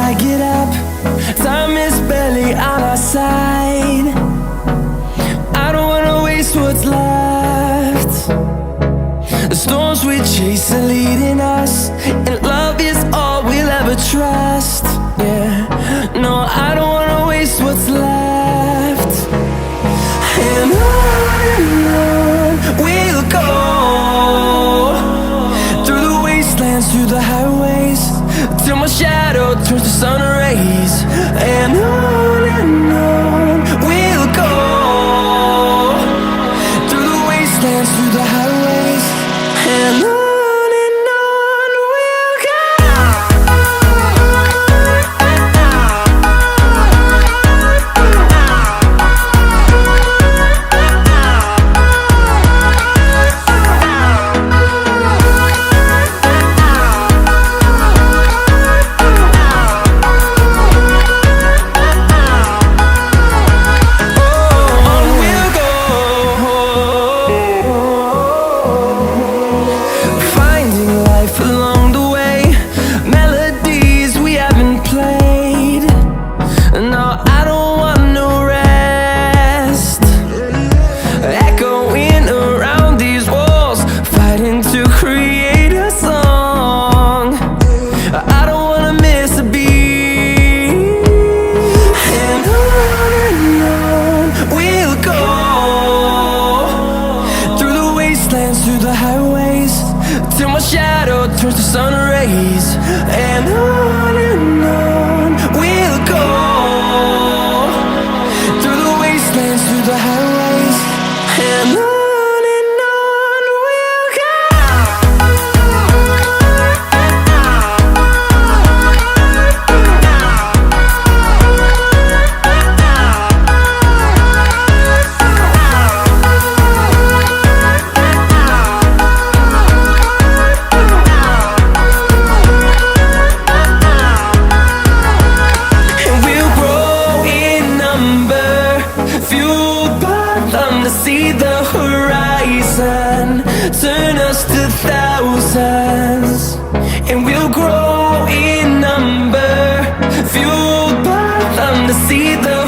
I get up, time is barely on our side. I don't wanna waste what's left. The storms we chase are leading us, and love is all we'll ever trust. Yeah, no, I don't wanna waste what's left. And on we'll go, through the wastelands, through the highways, till my shadow turns to sun rays. And on we'll go, through the wastelands, through the highways, and on we'll go. Through the highways, till my shadow turns to sun rays. And on we'll go, through the wastelands, through the highways, and on we'll go. See the horizon turn us to thousands, and we'll grow in number, fueled by them to see the